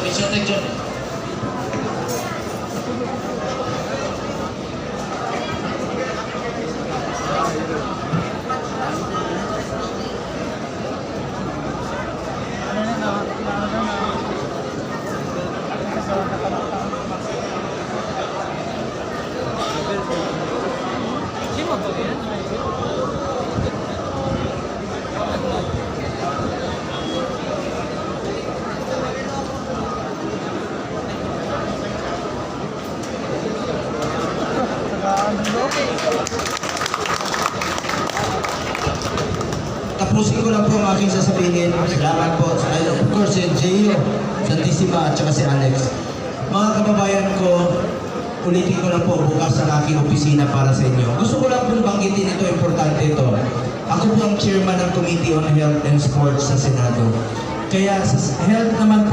Mission Tech John. Tapusin ko lang po ang aking sasabihin. Salamat po. Of course, si Gio, Santissima, at saka si Alex. Mga kababayan ko, ulitin ko lang po bukas ang aking opisina para sa inyo. Gusto ko lang pong banggitin ito, importante ito. Ako po ang chairman ng Committee on Health and Sports sa Senado. Kaya sa health naman po,